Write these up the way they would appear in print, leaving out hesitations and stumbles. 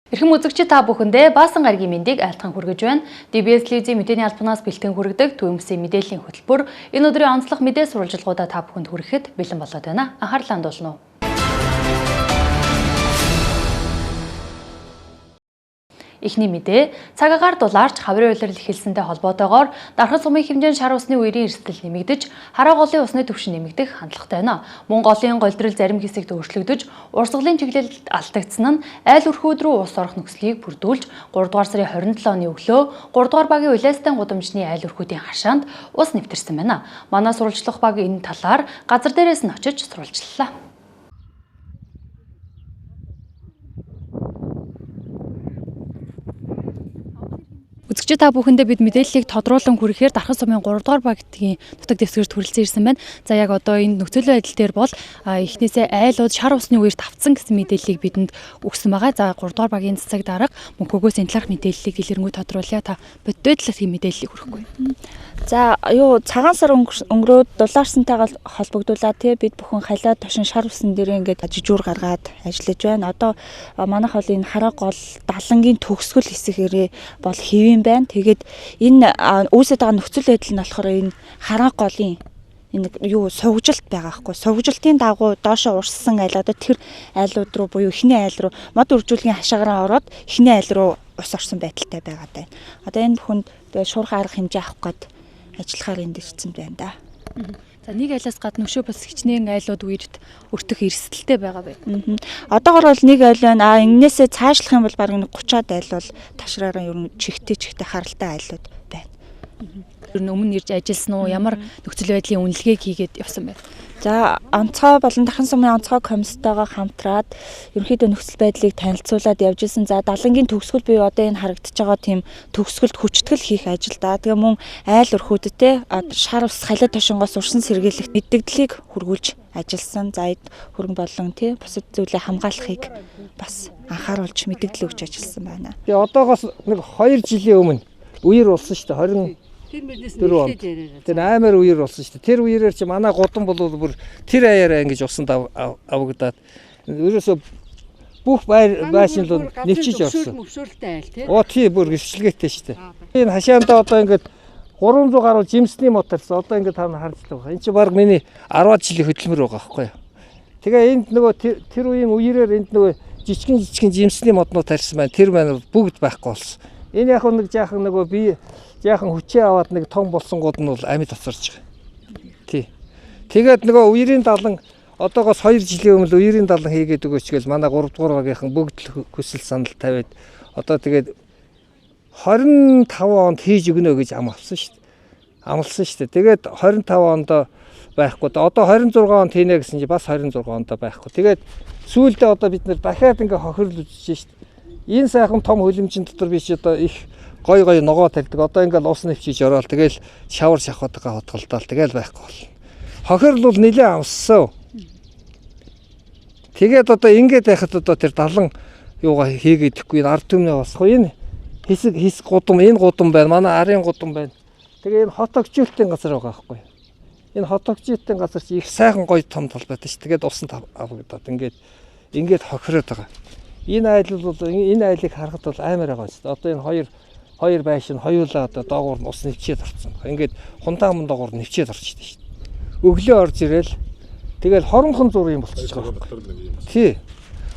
Эрхэм үзэгчид та бүхэндээ баасан гарагийн мэндийг айлтган хүргэж байна. DBS телевизийн мэдээний албанаас бэлтгэн хүргэдэг төвөмсгийн мэдээллийн хөтөлбөр энэ өдрийн онцлог мэдээ сурвалжилгуудаа та бүхэнд хүрэхэд бэлэн болоод байна. Анхаарлаа хандуулна уу. Эхний мэдээ, цаг агаар дулаарч хаврын улирал эхэлсэнтэй холбоотойгоор дархан сумын хэмжээнд шар усны үерийн эрсдэл нэмэгдэж, хараа голын усны түвшин нэмэгдэх хандлагатай байна. Мөн голын голдрол зарим хэсэгт өөрчлөгдөж, урсгалын чиглэлд алдагдсан нь айл өрхүүд рүү ус орох нөхцөлийг бүрдүүлж, 3 дугаар сарын 27 оны өглөө 3 дугаар багийн улаастайн гудамжны айл өрхүүдийн хашаанд ус нэвтэрсэн байна. Манай сурвалжлах баг энэ талаар газар дээрээс нь очиж сурвалжллаа. Үзэгчид та бүхэндээ бид мэдээллийг тодруулан хүрэхээр дархан сумын 3 дугаар багийн нутаг дэвсгэрт хүрэлцэн ирсэн байна. За яг одоо энэ нөхцөл байдал дээр бол эхнээсээ айлууд шар усны үерт тавцсан гэсэн мэдээллийг бидэнд өгсөн байгаа. За 3 дугаар багийн цэцэг дарга мөнхөгөөс энэ талаарх мэдээллийг дэлгэрэнгүй тодруулъя. Та бодит байдлаар тийм мэдээллийг хүрэхгүй. За цагаан сар өнгөрөөд дулаарсантайгаа холбогдуулаад бид бүхэн халиа тошин шар усан дээр ингээд жижүүр гаргаад ажиллаж байна. Одоо манайх бол энэ хараа гол далангийн төгсгөл хэсгээрээ бол хэвэн байна. Тэгээд энэ үүсэж байгаа нөхцөл байдал нь болохоор энэ хараа голын энэ сувгжилт байгаа байхгүй. Сувгжилтын дагуу доошоо урссан айл одоо тэр айлууд руу буюу эхний айл руу мод үржүүлгийн хашаагараа ороод эхний айл руу ус орсон байдалтай байгаа даа. Одоо энэ бүхэнд шуурхай арга хэмжээ авах гээд ажиллахаар энд ирсэн байна да. За нэг айлаас гадна өшөө бас хичнээн айлууд үерт өртөх эрсдэлтэй байгаа байна. Одоогор бол нэг айл байна. Энээсээ цаашлах юм бол бараг 30-аад айл бол ташраараа ер нь чихтэй харалтай айлууд байна. Ер нь өмнө ирж ажилласан уу? Ямар нөхцөл байдлын үнэлгээг хийгээд явсан байна? За онцгой болон дархан сумын онцгой комисстойгоо хамтраад ерөнхийдөө нөхцөл байдлыг танилцуулаад явж исэн. За далангийн төгсгөл буюу одоо энэ харагдаж байгаа тийм төгсгөлд хүчтгэл хийх ажил да. Тэгээ мөн айл өрхүүдтэй шар ус халиа тошингоос урсан сэргийлэх мэддэгдлийг хүргүүлж ажилласан. За эд хөрөнгө болон бусад зүйлээ хамгаалахыг бас анхааруулж мэддэгдэл өгч ажилласан байна. Тэгээ одоогоос нэг 2 жилийн өмнө үер болсон шүү дээ. 20 Тэр амар үер болсон шүү дээ. Тэр үерээр чи манай гудам бол бүр тэр аяараа ингэж усанд авагдаад ерөөсө бүх байшинлууд нэвчиж орсон. Тий бүр гэрчлэгээтэй шүү дээ. Энэ хашаандаа одоо ингэж 300 гаруй жимсний моторсон. Одоо ингэ та нар харж байгаа. Энд чи баг миний 10 жилийн хөдөлмөр байгаа байхгүй юу. Тэгээ энд нөгөө тэр үеийн үерээр энд нөгөө жижигэн жимсний моднууд тарьсан байна. Тэр маань бүгд байхгүй болсон. Энэ яг нэг жаахан нөгөө би жаахан хүчээ аваад нэг том болсонгууд нь бол амьд оцорж байгаа. Тий. Тэгээд нөгөө үерийн далан одоогоос 2 жилийн өмнө үерийн далан хийгээд өгөөч гэж манай 3 дугаар багийнхан бүгд хүсэл санал тавиад одоо тэгээд 25 онд хийж өгнө гэж амласан шүү дээ. Амласан шүү дээ. Тэгээд 25 онд байхгүй. Одоо 26 онд хийнэ гэсэн чи бас 26 онд байхгүй. Тэгээд сүүлдээ одоо бид нэр дахиад ингээ хохирол үзэж шүү дээ. Энэ сайхан том хөлөмжийн дотор би ч одоо их гой ногоо тарьдаг. Одоо ингээл ус нэвчиж ороод тэгэл шавар шахаад байгаа хотголдоол тэгэл байхгүй бол. Хохирол бол нилээ амссан. Тэгээд одоо ингээд байхад одоо тэр далан юугаа хийгээд ихгүй ард түмнээ басах. Энэ хэсэг гудам энэ гудам байна. Манай арын гудам байна. Тэгээ энэ хот огжуулалтын газар байгаа байхгүй. Энэ хот огжуулалтын газар чи их сайхан гой том талбайтай ш. Тэгээд усанд авагдаад ингээд хохироод байгаа. Энэ айл бол энэ айлыг харахад бол амар байгаа шүү дээ. Одоо энэ хоёр байшин хоёулаа одоо доогуур нь ус нэвчээд орсон. Ингээд хундаан доогуур нэвчээд орчтой шүү дээ. Өглөө орж ирэл тэгэл хоронхон зур юм болчихж байгаа юм. Тий.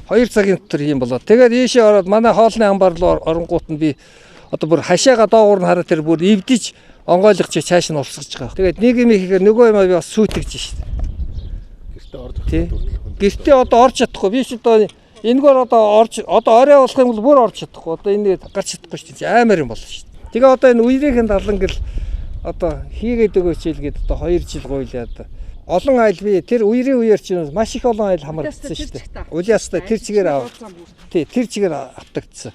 2 цагийн дотор юм болоо. Тэгээд ийшээ ороод манай хоолны амбар руу оронгуут нь би одоо бүр хашаага доогуур нь хараад тэр бүр эвдэж онгойлгож чааш нь улсгаж байгаа. Тэгээд нэг юм ихээр нөгөө юм би бас сүйтгэж шүү дээ. Гэртээ одоо орж чадахгүй. Би ч одоо энэгээр одоо орой болох юм бол бүр орж чадахгүй. Одоо энэ гарч чадахгүй шүү дээ. Амар юм болно шүү дээ. Тэгээ одоо энэ үерийн далан гэл одоо хийгээд өгөөч хэлгээд одоо 2 жил гуйлаа одоо. Олон айл би тэр үерийн үеэр чинь маш их олон айл хамрагдсан шүү дээ. Улаастай тэр чигээр тий тэр чигээр автагдсан.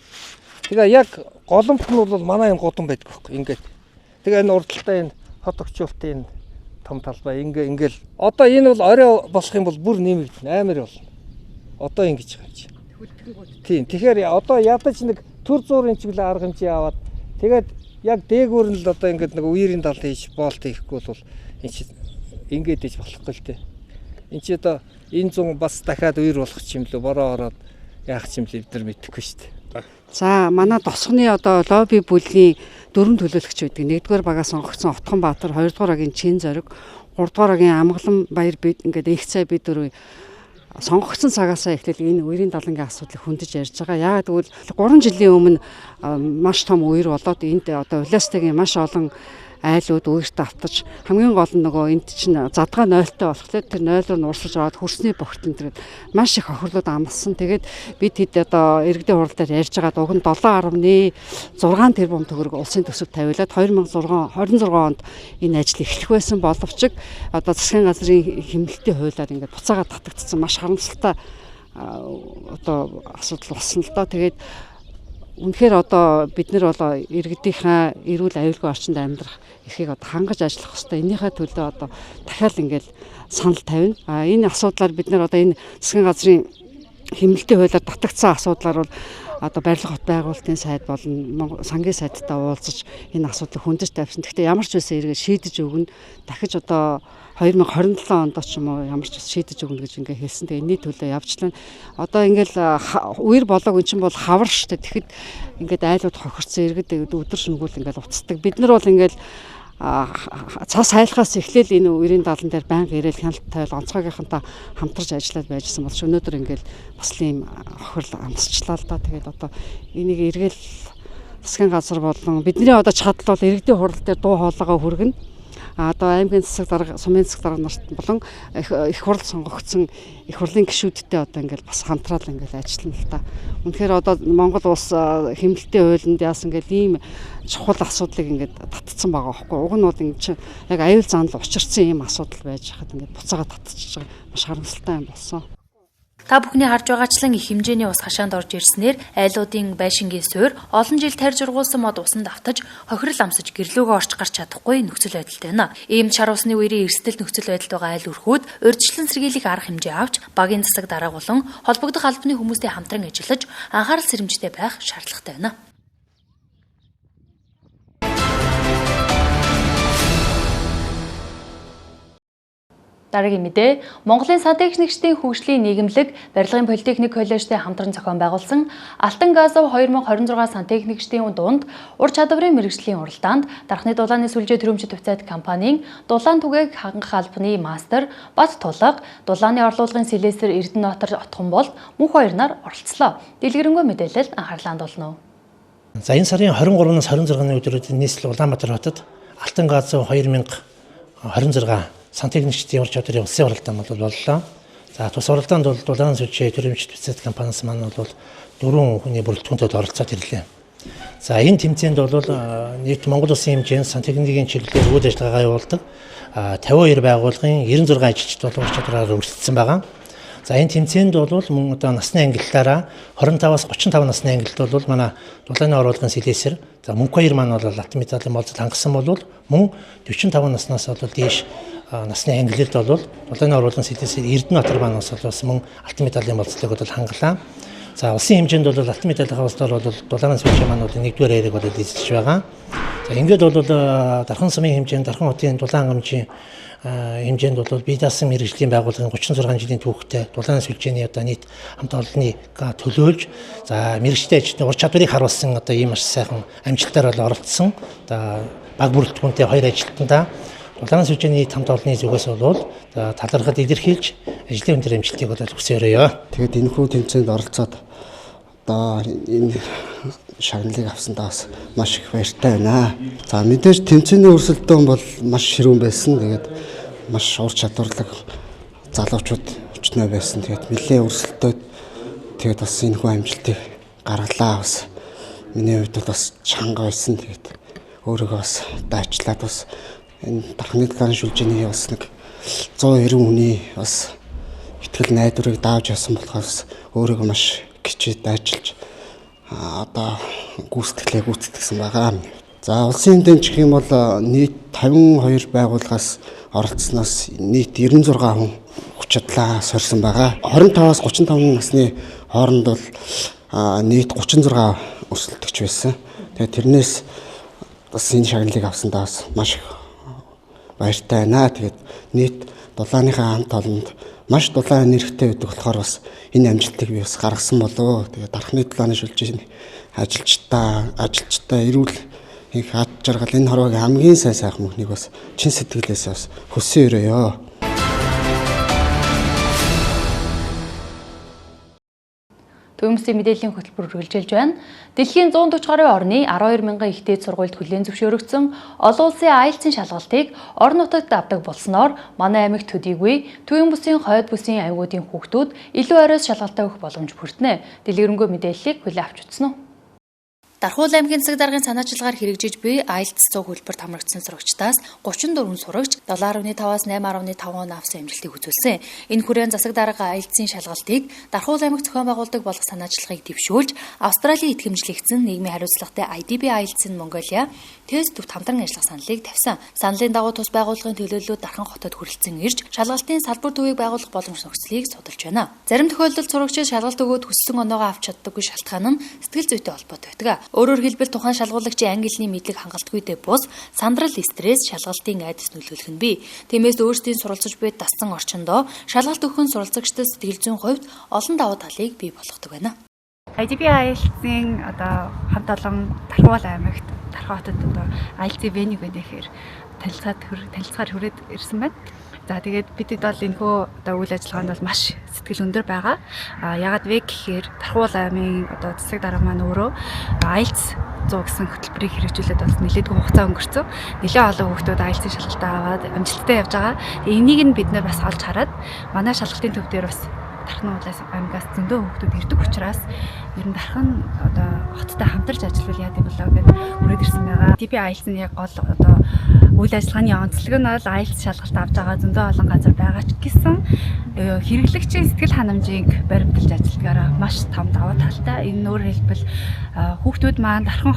Тэгээ яг голомт нь бол манай энэ гудам байдаг байхгүй ингээд. Тэгээ энэ урдталтай энэ хот огчуултын том талбай ингээл одоо энэ бол орой болох юм бол бүр нэмэгдэн амар болно. Одоо ингэж байгаа юм чи. Тийм. Тэгэхээр одоо ядаж нэг төр зуурын чиглэл арга хэмжээ аваад тэгээд яг дээгүүр нь л одоо ингээд нэг үерийн дал хийж боолт хийхгүй бол энэ чи ингээд ээж болохгүй л дээ. Энд чи одоо энэ зүүн бас дахиад үер болох ч юм лөө бороо ороод яах ч юм л эвдэр мэдэхгүй шүү дээ. За манай тосгоны одоо лобби бүлгийн 4 төлөөлөгч байдаг. 1-р багаас сонгогдсон Отгонбаатар, 2-р багийн Чин зориг, 3-р багийн Амгалан Баяр бид ингээд их цай бид дөрөв сонгогдсон цагаасаа эхлээл энэ үерийн далангийн асуудлыг хөндөж ярьж байгаа. Яагаад гэвэл 3 жилийн өмнө маш том үер болоод энд одоо Улаастагийн маш олон айлууд өөртөө автаж хамгийн гол нь нөгөө энд чинь задгаа 0-той болохлээр тэр 0 руу нуурсаж аваад хөрсний богтлон тэр маш их охирлууд амлсан. Тэгээд бид хэд одоо иргэдийн хурал дээр ярьж байгаад уг нь 7.6 тэрбум төгрөг улсын төсөв тавиулаад 2026 онд энэ ажил эхлэх байсан боловч одоо засгийн газрын хэмнэлтийн хуулиар ингээд буцаагаад татагдсан маш харамсалтай одоо асуудал болсон л доо. Тэгээд үнэхээр одоо бид нар бол иргэдийнхаа эрүүл аюулгүй орчинд амьдрах эрхийг одоо хангаж ажиллах хэрэгтэй. Энийхээ төлөө одоо дахиад ингээл санал тавина. Энэ асуудлаар бид нар одоо энэ засгийн газрын хэмнэлтийн хуулиар татагдсан асуудлаар бол одоо барилга хот байгуулалтын сайд болон сангийн сайдтай уулзаж энэ асуудлыг хөндөж тавьсан. Гэхдээ ямар ч үсэн эргээд шийдэж өгнө. Дахиж одоо 2027 онд ч юм уу ямар ч шийдэж өгнө гэж ингээ хэлсэн. Тэгээ энэний төлөө явжлаа. Одоо ингээл үер болоог эн чинь бол хавар штэ. Тэгэхэд ингээд айлууд хохирцсон иргэд өдөр шөнөгүй ингээл уцтдаг. Бид нар бол ингээл цас хайлахаас эхлээл энэ үерийн даалан дээр байнга ирээл хяналт тавил онцгойгийнхантай хамтарч ажиллаад байжсан бол өнөөдөр ингээл бас ийм хохирол амсчлаа л да. Тэгээд одоо энийг эргээл засгийн газар болон бидний одоо чадал бол иргэдийн хурал дээр дуу хоолойгоо хүргэнэ. Одоо аймгийн засаг дарга, сумын засаг дарга нарт болон их хурл сонгогдсон их хурлын гишүүдтэй одоо ингээл бас хамтраад ингээл ажиллана л та. Үнэхээр одоо Монгол улс хэмнэлтийн хуулинд яасан ингээл ийм чухал асуудлыг ингээд татцсан байгаа байхгүй. Уг нь бол ингээд яг аюул занал учирсан ийм асуудал байж хахад ингээд буцаагаад татчихж байгаа маш харамсалтай юм болсон. Та бүхний харж байгаачлан их хэмжээний ус хашаанд орж ирснээр айлуудын байшингийн суурь олон жил тарьж ургуулсан мод усанд автаж хохирол амсаж гэрлөөгөө орч гарч чадахгүй нөхцөл байдалтай байна. Ийм шар усны үерийн эрсдэл нөхцөл байдалд байгаа айл өрхүүд урьдчилан сэргийлэх арга хэмжээ авч багийн засаг дарга болон холбогдох албаны хүмүүстэй хамтран ажиллаж анхаарал сэрэмжтэй байх шаардлагатай байна. Дараагийн мэдээ Монголын сантехникчдийн хөгжлийн нийгэмлэг барилгын политехник коллежтэй хамтран зохион байгуулсан Алтан газов 2026 сантехникчдийн дунд ур чадварын мэргэжлийн уралдаанд Дархны дулааны сүлжээ төрөмжит хувьцаат компанийн дулаан түгээг хангах албаны мастер Бат Тулга, дулааны орлуулгын слесэр Эрдэнэтбаатар Отгонбол мөнх хоёр нар оролцлоо. Дэлгэрэнгүй мэдээлэл анхаарлаанд болно. За энэ сарын 23-наас 26-ны өдрүүдэд нийслэл Улаанбаатар хотод Алтан газов 2026 сантехникчдийн ур чадварын улсын уралдаан боллоо. За тус уралдаанд бол дулаан сүлжээ төрөмжит хувьцаат компаниас маань бол 4 хүний бүрэлдэхүүнтэй оролцоод ирлээ. За энэ тэмцээнд бол нийт Монгол улсын хэмжээнд сантехникийн чиглэлээр үйл ажиллагаа явуулдаг 52 байгууллагын 96 ажилчид бол ур чадвараар өрсөлдсөн байгаа. За энэ тэмцээнд бол мөн одоо насны ангиллаараа 25-аас 35 насны ангилд бол манай дулааны оруулгын слесэр за мөнх хоёр маань бол алтан медалийн болцод хангасан бол мөн 45 наснаас бол дээш насны ангилд бол дулааны оруулгын слесэр Эрдэнэтбаатар банаас бас мөн алтан медалийн болцлыг бол хангалаа. За улсын хэмжээнд бол алтан медалийн хавцлаар бол дулааны сүлжээ маань бол 1-р яриаг бол эзэлж байгаа. За ингээд бол Дархан сумын хэмжээнд Дархан хотын дулаан гамжийн хэмжээнд бол бие даасан мэргэжлийн байгууллагын 36 жилийн түүхтэй дулааны сүлжээний одоо нийт хамт олонны төлөөлж за мэргэжтэй ажилтны ур чадварыг харуулсан одоо ийм маш сайхан амжилтаар бол оролцсон. Одоо баг бүрэлдэхүүнтэй хоёр ажилтнаа дулааны сүлжээний хамт олонны зүгээс бол талархад илэрхийлж ажлын өндөр амжилтыг бол хүсээрээ. Тэгээд энэ хүү тэмцээнд оролцоод одоо энэ шагналыг авсандаа бас маш их баяртай байна. За мэдээж тэмцээний өрсөлдөөн бол маш ширүүн байсан. Тэгээд маш ур чадварлаг залуучууд өчнөө байсан. Тэгээд нэлээд өрсөлдөөд тэгээд бас энэ хүү амжилтыг гаргалаа. Бас миний хувьд бол бас чанга байсан. Тэгээд өөрийгөө бас дайчлаад бас энэ Дархны дулааны сүлжээний бас нэг 190 хүний бас итгэл найдварыг дааж явсан болохоос өөрийгөө маш хичээд ажиллаж одоо гүйцэтгэлээ гүйцэтгэсэн байгаа. За улсын хэмжээнд гэх юм бол нийт 52 байгууллагаас оролцсноос нийт 96 хүн хүч чадлаа сорьсон байгаа. 25-аас 35 насны хооронд бол нийт 36 өрсөлдөгч байсан. Тэгээд тэрнээс бас энэ шагналыг авсандаа бас маш их баяртай байна. Тэгээд нийт дулааныхаа хамт олонд маш дулаан нэрхтэй байдаг болохоор бас энэ амжилтыг би бас гаргасан болов. Тэгээд дархны талааны шилжиж ажилчдаа эрүүл их ад жаргал энэ хорвогийн хамгийн сайн сайхан мөнхнийг бас чин сэтгэлээс бас хүссэн өрөөё. Төвөмсгийн мэдээллийн хөтөлбөр үргэлжилж байна. Дэлхийн 140 гаруй орны 12 мянган ихтэй сургуульд хүлээн зөвшөөрөгдсөн олон улсын IELTS-ийн шалгалтыг орон нутагт авдаг болсноор манай аймагт төдийгүй төвийн бүсийн хойд бүсийн аймагуудын хүүхдүүд илүү оройс шалгалтаа өгөх боломж бүрдэнэ. Дэлгэрэнгүй мэдээллийг хүлээн авч үзсэн үү? Дархуул аймгийн засаг даргын санаачилгаар хэрэгжиж буй IELTS 100 хөлбөрт хамрагдсан сурагчдаас 34 сурагч 7.5-аас 8.5 авсан амжилтыг үзүүлсэн. Энэ хүрээнд засаг дарга IELTS-ийн шалгалтыг Дархуул аймаг зохион байгуулдаг болох санаачилгыг дэвшүүлж Австралийн итгэмжлэгдсэн нийгмийн хариуцлагатай IDB IELTS in Mongolia тест төвд хамтран ажиллах саналыг тавьсан. Саналын дагуу тус байгууллагын төлөөллүүд Дархан хотод хүрэлцэн ирж шалгалтын салбар төвийг байгуулах боломж нөхцөлийг судалж байна. Зарим тохиолдолд сурагчид шалгалт өгөөд хүссэн оноогоо авч чаддаггүй шалтгаан нь сэтгэл зүйтэй холбоотой байдаг. Өөрөөр хэлбэл тухайн шалгуулагчийн англи хэлний мэдлэг хангалтгүйтэй бус сандрал, стресс, шалгалтын айдас нөлөөлөх нь бий. Тиймээс өөрсдийн суралцж буй дассан орчиндөө шалгалт өгөх нь суралцагчдад сэтгэл зүйн хувьд олон давуу талыг бий болгодог байна. IDB IELTS-ийн хамт олон Дархуул аймагт Дархан хотод IELTS-ийн венийг өнөөхөр танилцахаар хүрээд ирсэн байна. За тэгээд бидэд бол энэхүү үйл ажиллагаанд бол маш сэтгэл өндөр байгаа. Ягаад вэ гэхээр Дархуул аймгийн засаг дарга маань өөрөө IELTS 100 гэсэн хөтөлбөрийг хэрэгжүүлээд бас нэлээдгүй хугацаа өнгөрцөн. Нэлээд олон хүүхдүүд IELTS-ийн шалгалтаа аваад амжилттай явж байгаа. Энийг нь бид нэр бас олж хараад манай шалгалтын төв дээр бас Дархан аймагаас зөндөө хүүхдүүд ирдэг учраас ер нь Дархан хоттой хамтарч ажиллавал яа гэвэл гээд үрээд ирсэн байгаа. IDB IELTS-ийн яг гол үйл ажиллагааны онцлог нь бол IELTS шалгалт авч байгаа зөндөө олон газар байгаа ч гэсэн хэрэглэгчийн сэтгэл ханамжийг баримталж ажилладгаараа маш том давуу талтай. Энэ өөрөөр хэлбэл хүүхдүүд маань Дархан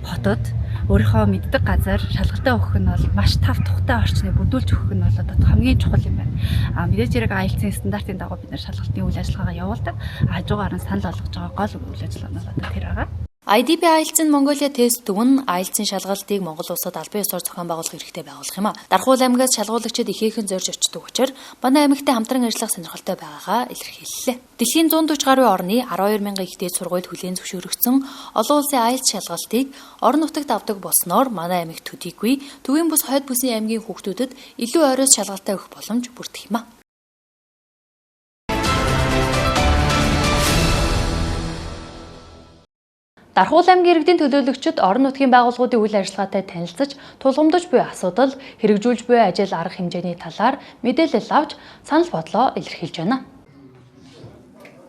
хотод өөрийнхөө мэддэг газар шалгалтаа өгөх нь бол маш тав тухтай орчныг бүдүүлж өгөх нь бол хамгийн чухал юм байна. Мэдээж хэрэг IELTS-ийн стандартын дагуу бид шалгалтын үйл ажиллагаагаа явуулдаг. Хажуугаар нь санал болгож байгаа гол үйл ажиллагаа нь тэр байгаа. IDB IELTS in Mongolia тест төв нь IELTS-ийн шалгалтыг Монгол улсад албан ёсоор зохион байгуулах хэрэгтэй байгуулах юм а. Дархуул аймагаас шалгуулагчид ихээхэн зорж очдог учраас манай аймагтай хамтран ажиллах сонирхолтой байгаагаа илэрхийллээ. Дэлхийн 140 гаруй орны 12 мянган ихтэй сургуульд хүлээн зөвшөөрөгдсөн олон улсын IELTS шалгалтыг орон нутагт авдаг болсноор манай аймагт төдийгүй төвийн бус хойд бүсийн аймгийн хүүхдүүдэд илүү оройс шалгалтаа өгөх боломж бүрдэх юм а. Дархуул аймгийн иргэдийн төлөөлөгчид орон нутгийн байгууллагуудын үйл ажиллагаатай танилцж, тулгамдж буй асуудал, хэрэгжүүлж буй ажил арга хэмжээний талаар мэдээлэл авч санал бодлоо илэрхийлж байна.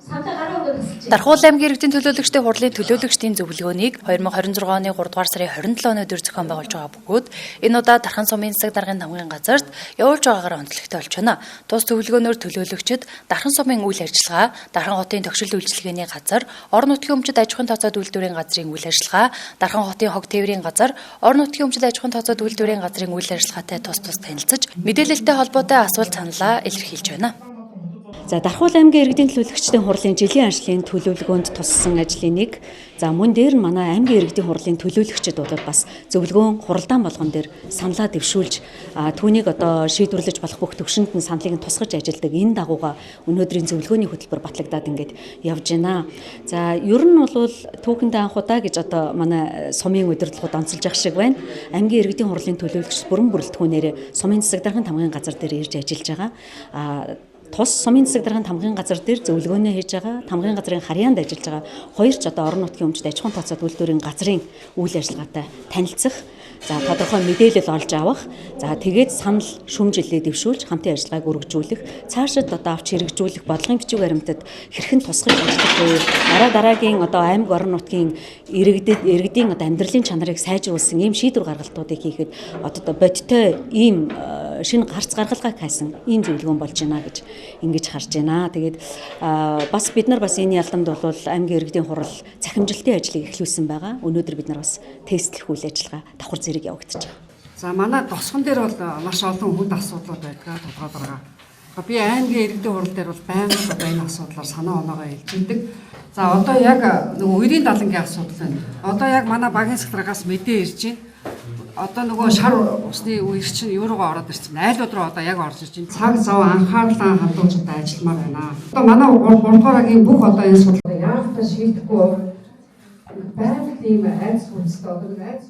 Дархуул аймгийн иргэдийн төлөөлөгчдийн хурлын төлөөлөгчдийн зөвлөгөөнийг 2026 оны 3 дугаар сарын 27-ны өдөр зохион байгуулж байгаа бөгөөд энэ удаа Дархан сумын засаг даргын тамгын газарт явуулж байгаагаар онцлогтой болж байна. Тус зөвлөгөөнөөр төлөөлөгчид Дархан сумын үйл ажиллагаа, Дархан хотын тогшил үйлчилгээний газар, орон нутгийн өмчөд аж ахуйн тооцоод үйлдвэрийн газрын үйл ажиллагаа, Дархан хотын хог тээврийн газар, орон нутгийн өмчөд аж ахуйн тооцоод үйлдвэрийн газрын үйл ажиллагаатай тус танилцж, мэдээлэлтэй холбоотой асуулт саналаа илэрхийлж байна. За Дархуул аймгийн иргэдийн төлөөлөгчдийн хурлын жилийн ажлын төлөвлөгөөнд туссан ажлын нэг. За мөн дээр нь манай аймгийн иргэдийн хурлын төлөөлөгчид удаад бас зөвлөгөөн хуралдаан болгон дээр саналаа дэвшүүлж түүнийг шийдвэрлэж болох бүх төвшөнд нь саналыг нь тусгаж ажилладаг энэ дагууга өнөөдрийн зөвлөгөөний хөтөлбөр батлагдаад ингээд явж байна. За ер нь бол түүхэндээ анх удаа гэж манай сумын удирдлагууд онцолж явах шиг байна. Аймгийн иргэдийн хурлын төлөөлөгч бүрэн бүрэлдэхүүнээр сумын засаг даргын тамгын газар дээр ирж ажиллаж байгаа. Тус сумын засаг даргын тамгын газар дээр зөвлөгөөнөө хийж байгаа, тамгын газрын харьяанд ажиллаж байгаа хоёр ч орон нутгийн өмчөд аж ахуйн тооцоод үйлдвэрийн газрын үйл ажиллагаатай танилцах, за тодорхой мэдээлэл олж авах, за тэгээд санал шүүмжлэлээ дэвшүүлж хамтын ажиллагааг үргэлжлүүлэх, цаашид авч хэрэгжүүлэх бодлогын бичиг баримтад хэрхэн тусгаж ажиллах вэ? Дараагийн аймаг орон нутгийн иргэдийн амьдралын чанарыг сайжруулсан ийм шийдвэр гаргалтуудыг хийхэд бодиттой ийм шинэ гарц гаргалгаа хайсан ийм зөвлөгөөн болж байна гэж ингэж харж байна. Тэгээд бас бид нар бас энэ ялдамд бол аймгийн иргэдийн хурал цахимжилтын ажлыг эхлүүлсэн байгаа. Өнөөдөр бид нар бас тестлэх үйл ажиллагаа давхар зэрэг явагдаж байгаа. За манай тосгон дээр бол маш олон хүнд асуудлууд байдаг тодорхой. Би аймгийн иргэдийн хурал дээр бол байнга энэ асуудлаар санаа оноогоо хэлжиндэг. За одоо яг нөгөө үерийн далангийн асуудал байна. Одоо яг манай багийн сахаргаас мэдээ ирж байна. Одоо нөгөө шар усны үер чинь юу руугаа ороод ирсэн. Айлууд руу одоо яг орж ирж байна. Цаг зав анхаарлаа хандуулж одоо ажилламаар байна. Одоо манай 3 дугаар ангийн бүх одоо энэ судалгаа яах вэ шийдэхгүй байгаль ийм айц хүнстэй одоо айц.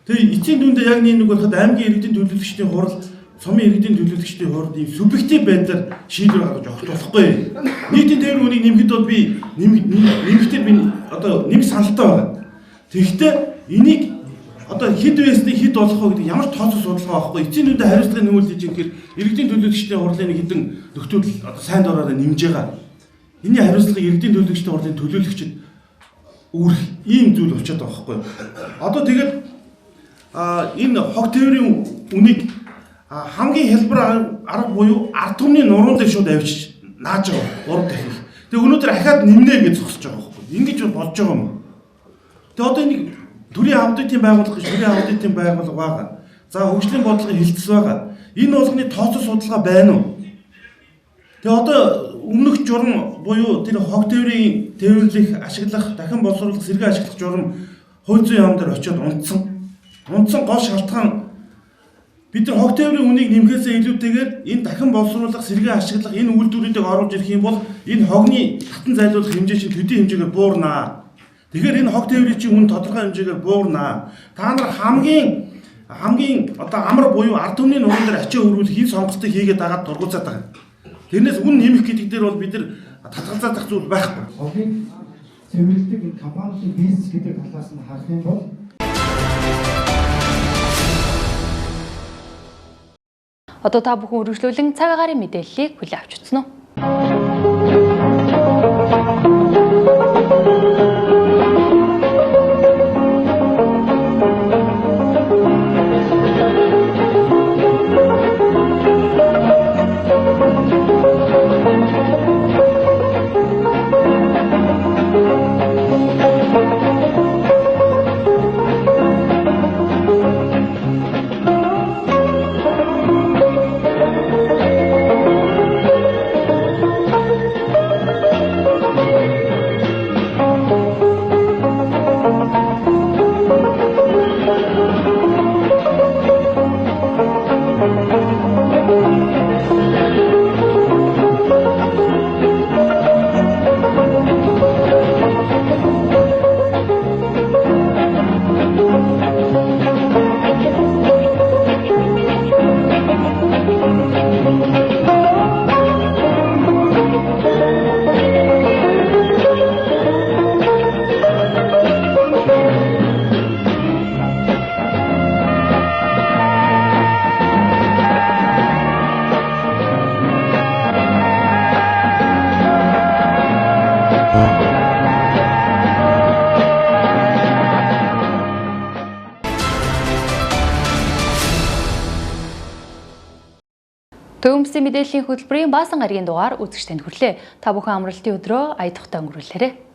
Тэгээ эцсийн дүндээ яг нэг болоход аймгийн иргэдийн төлөөлөгчдийн хурал, сумын иргэдийн төлөөлөгчдийн хурал ийм субъектив байдлаар шийдвэр гаргаж өгөх болохгүй. Нийтийн тээврийн үнийг нэмэхэд бол би нэмэхдээ би одоо нэм саналтай байна. Тэгэхдээ энийг одоо хэд байсныг хэд болох вэ гэдэг ямар тооцоо судалгаа байхгүй. Эцсийн дүндээ хариуцлагын нэмэлт хийж ихээр иргэдийн төлөөлөгчдийн хурлын нэг хэдэн нөхцөл одоо сайн дураараа нэмж байгаа. Энийн хариуцлагыг иргэдийн төлөөлөгчдийн хурлын төлөөлөгчд үүрэх ийм зүйл болчиход байгаа байхгүй. Одоо тэгээд энэ хог тээврийн үнийг хамгийн хэлбэр арга буюу ард түмний нуруунд дээр шууд авчиж нааж байгаа 3 дахин. Тэгээ өнөөдөр ахаад нэмнэ гэж зогсож байгаа байхгүй. Ингэж болж байгаа юм. Тэгээ одоо энийг төрийн аудитын байгууллага гэж төрийн аудитын байгууллага байгаа. За хөгжлийн бодлогын хилцэл байгаа. Энэ болгоны тооцоо судалгаа байна уу? Тэгээ одоо өмнөх журам буюу тэр хог тээврийн тээвэрлэх, ашиглах, дахин боловсруулах, сэргээ ашиглах журам хууль зүйн яам дээр очиод унтсан гол шалтгаан бид нар хог тээврийн үнийг нэмэхээсээ илүүтэйгээр энэ дахин боловсруулах, сэргээ ашиглах энэ үйлдвэрүүдийг оруулж ирэх юм бол энэ хогны татан зайлуулах хэмжээ чинь төдий хэмжээгээр буурнаа. Тэгэхээр энэ хог тээврийн чинь үн тодорхой хэмжээгээр буурнаа. Та нар хамгийн одоо амар буюу ард түмний нуруунд дээр ачаа өргүүлэх энэ сонголтыг хийгээд дагаад дургуцаад байгаа. Тэрнээс үн нэмэх гэдэг дээр бол бид нар татгалзах зүйл байхгүй. Хогийг цэвэрлэдэг компанийн бизнес гэдэг талаас нь харах юм бол Одоо та бүхэн үргэлжлүүлэн цаг агаарын мэдээллийг хүлээн авч үзсэн үү? Төвөмсгийн мэдээллийн хөтөлбөрийн баасан гарагийн дугаар үзэгчдэнд хүрлээ. Та бүхэн амралтын өдрөө аятахтай өнгөрүүлээрэй.